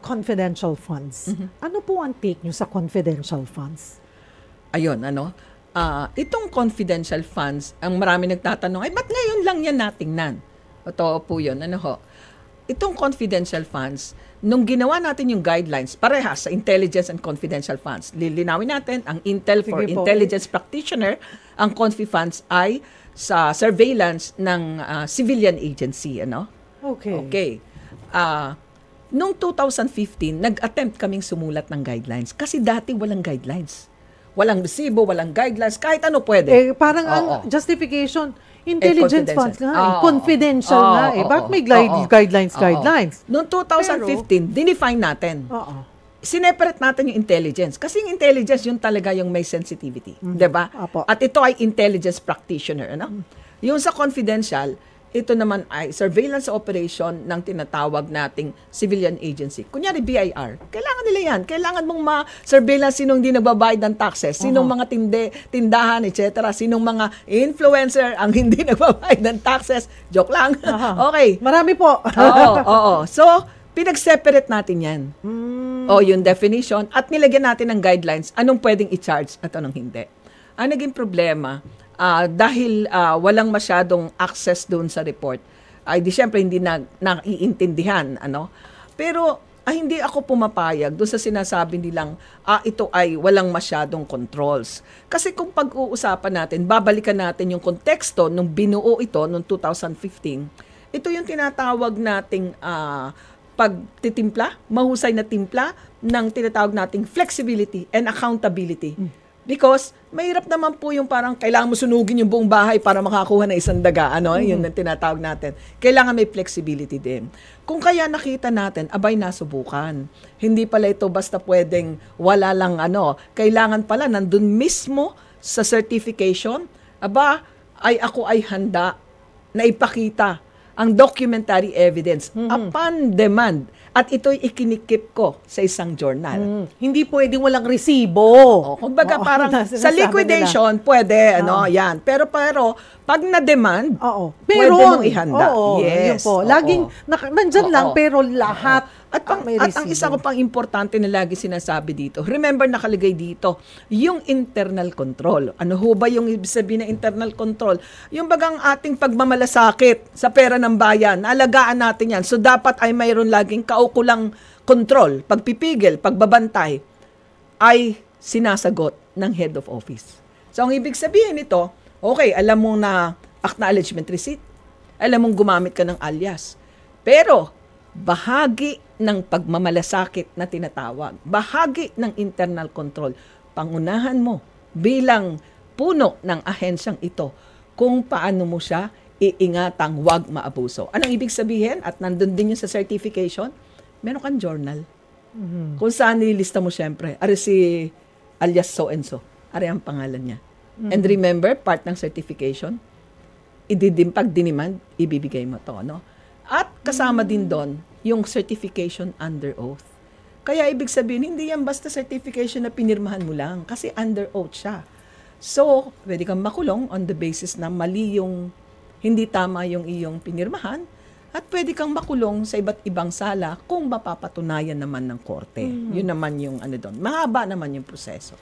confidential funds. Ano po ang take nyo sa confidential funds? Ayun, itong confidential funds, ang marami nagtatanong, ay ba't ngayon lang yan natingnan? Totoo po yun. Itong confidential funds, nung ginawa natin yung guidelines, parehas sa intelligence and confidential funds. Lilinawin natin, ang Intel for Intelligence Practitioner, ang confi funds ay sa surveillance ng civilian agency. Okay. Noong 2015, nag-attempt kaming sumulat ng guidelines. Kasi dati walang guidelines. Walang resibo, walang guidelines, kahit ano pwede. Parang ang justification, intelligence funds nga, confidential nga. Bakit may guidelines? Noong 2015, dinefine natin. Sineparate natin yung intelligence. Kasi yung intelligence, yun talaga yung may sensitivity. Diba? At ito ay intelligence practitioner. Yung sa confidential, ito naman ay surveillance operation ng tinatawag nating civilian agency. Kunyari BIR, kailangan nila yan. Kailangan mong ma-surveillance sinong hindi nagbabayad ng taxes, sinong mga tindahan, etc. Sinong mga influencer ang hindi nagbabayad ng taxes. Joke lang. Okay. Marami po. Oo. So, pinag-separate natin yan. Yung definition at nilagyan natin ng guidelines, anong pwedeng i-charge at anong hindi. Ang naging problema, dahil walang masyadong access doon sa report, ay di syempre hindi naiintindihan. Pero hindi ako pumapayag doon sa sinasabi nilang ito ay walang masyadong controls. Kasi kung pag-uusapan natin, babalikan natin yung konteksto nung binuo ito noong 2015, ito yung tinatawag nating pagtitimpla, mahusay na timpla ng tinatawag nating flexibility and accountability. Because mahirap naman po yung parang kailangan mo sunugin yung buong bahay para makakuha ng isang daga. Yun ang tinatawag natin. Kailangan may flexibility din. Kung kaya nakita natin, abay nasubukan. Hindi pala ito basta pwedeng wala lang Kailangan pala nandun mismo sa certification, ako ay handa na ipakita ang documentary evidence upon demand. At ito'y ikinikip ko sa isang journal. Hindi pwedeng walang resibo. Kumbaga parang sa liquidation, pwede, yan. Pero pag na-demand, pwede mong ihanda. Yun Yes. po. Laging, nandyan lang, pero lahat at ang isa ko pang importante na lagi sinasabi dito, remember nakalagay dito, yung internal control. Ano ho ba yung ibig sabihin ng internal control? Yung bagang ating pagmamalasakit sa pera ng bayan, alagaan natin yan. So dapat ay mayroon laging kaukulang control, pagpipigil, pagbabantay, ay sinasagot ng head of office. So ang ibig sabihin nito, okay, alam mo na acknowledgement receipt, alam mong gumamit ka ng alias, pero bahagi ng pagmamalasakit na tinatawag, bahagi ng internal control, pangunahan mo bilang puno ng ahensyang ito kung paano mo siya iingatang wag maabuso. Anong ibig sabihin? At nandun din yung sa certification, meron kang journal. Kung saan nililista mo syempre, ari si alias so and so, ari ang pangalan niya. And remember, part ng certification, pag dinemand, ibibigay mo to, At kasama din doon yung certification under oath. Kaya ibig sabihin, hindi yan basta certification na pinirmahan mo lang kasi under oath siya. So, pwede kang makulong on the basis na mali yung, hindi tama yung iyong pinirmahan at pwede kang makulong sa iba't ibang sala kung mapapatunayan naman ng korte. Yun naman yung doon. Mahaba naman yung proseso.